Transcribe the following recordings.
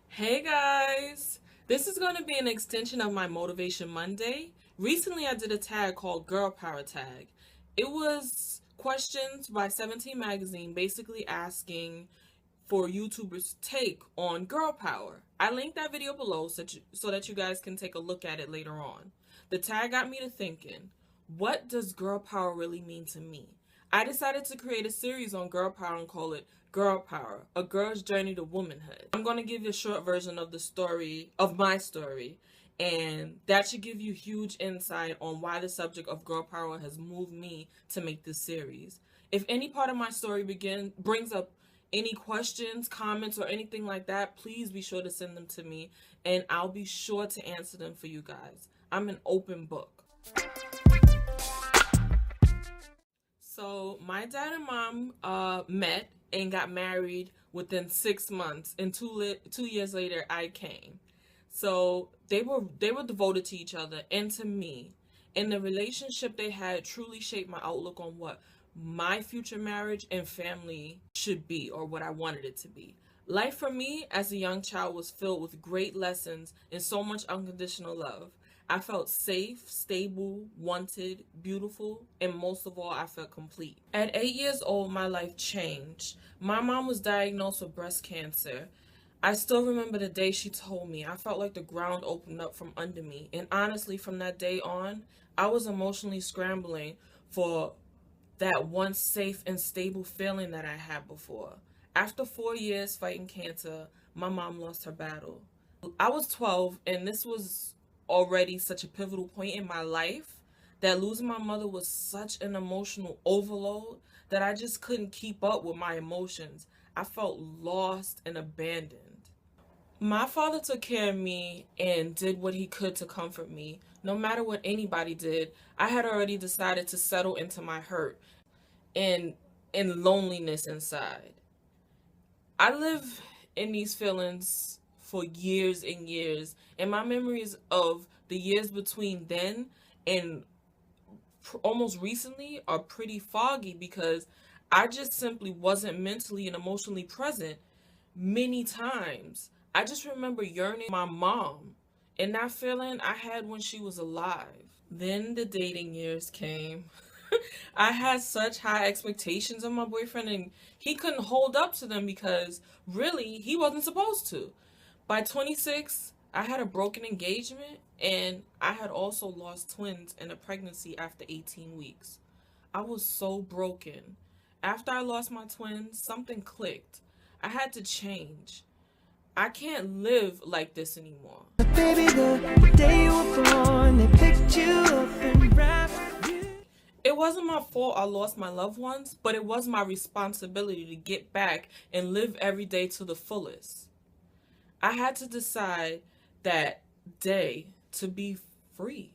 Hey guys! This is going to be an extension of my Motivation Monday. Recently I did a tag called Girl Power Tag. It was questions by 17 Magazine basically asking for YouTubers' take on girl power. I linked that video below so that you guys can take a look at it later on. The tag got me to thinking, what does girl power really mean to me? I decided to create a series on girl power and call it Girl Power, A Girl's Journey to Womanhood. I'm going to give you a short version of my story, and that should give you huge insight on why the subject of girl power has moved me to make this series. If any part of my story brings up any questions, comments, or anything like that, please be sure to send them to me, and I'll be sure to answer them for you guys. I'm an open book. So my dad and mom met and got married within 6 months, and 2 years later I came. So they were devoted to each other and to me, and the relationship they had truly shaped my outlook on what my future marriage and family should be, or what I wanted it to be. Life for me as a young child was filled with great lessons and so much unconditional love. I felt safe, stable, wanted, beautiful, and most of all, I felt complete. At 8 years old, my life changed. My mom was diagnosed with breast cancer. I still remember the day she told me. I felt like the ground opened up from under me. And honestly, from that day on, I was emotionally scrambling for that once safe and stable feeling that I had before. After 4 years fighting cancer, my mom lost her battle. I was 12, and this was already such a pivotal point in my life that losing my mother was such an emotional overload that I just couldn't keep up with my emotions. I felt lost and abandoned. My father took care of me and did what he could to comfort me. No matter what anybody did, I had already decided to settle into my hurt and loneliness inside. I live in these feelings for years and years, and my memories of the years between then and almost recently are pretty foggy because I just simply wasn't mentally and emotionally present many times. I just remember yearning my mom and that feeling I had when she was alive. Then the dating years came. I had such high expectations of my boyfriend, and he couldn't hold up to them because really he wasn't supposed to. By 26, I had a broken engagement, and I had also lost twins in a pregnancy after 18 weeks. I was so broken. After I lost my twins, something clicked. I had to change. I can't live like this anymore. Baby, the day you were born, they picked you up and wrapped you. It wasn't my fault I lost my loved ones, but it was my responsibility to get back and live every day to the fullest. I had to decide that day to be free.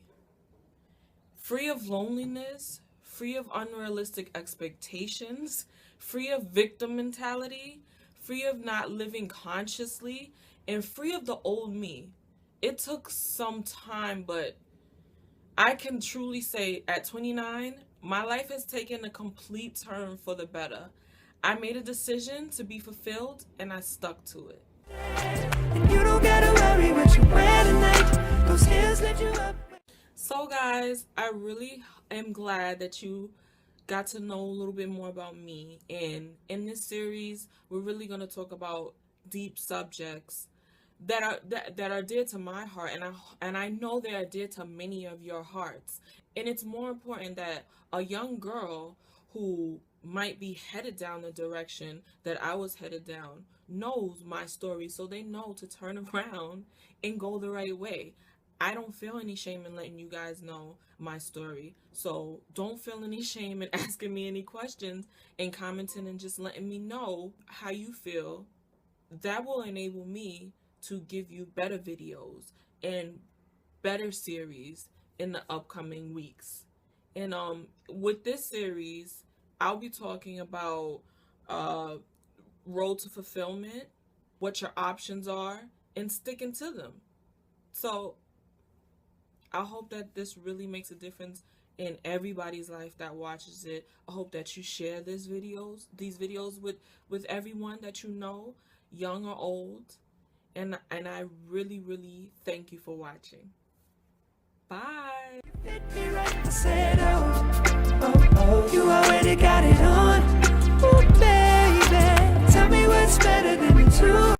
Free of loneliness, free of unrealistic expectations, free of victim mentality, free of not living consciously, and free of the old me. It took some time, but I can truly say at 29, my life has taken a complete turn for the better. I made a decision to be fulfilled, and I stuck to it. And you don't gotta worry what you wear tonight. Those heels lift you up. So guys, I really am glad that you got to know a little bit more about me, and in this series we're really going to talk about deep subjects that are dear to my heart, and I know they are dear to many of your hearts. And it's more important that a young girl who might be headed down the direction that I was headed down knows my story, so they know to turn around and go the right way. I don't feel any shame in letting you guys know my story. So don't feel any shame in asking me any questions and commenting and just letting me know how you feel. That will enable me to give you better videos and better series in the upcoming weeks. And with this series, I'll be talking about road to fulfillment, what your options are, and sticking to them. So I hope that this really makes a difference in everybody's life that watches it. I hope that you share these videos with everyone that you know, young or old. And I really, really thank you for watching. Bye. Fit me right, I said, oh, oh, oh, you already got it on. Ooh, baby, tell me what's better than the two.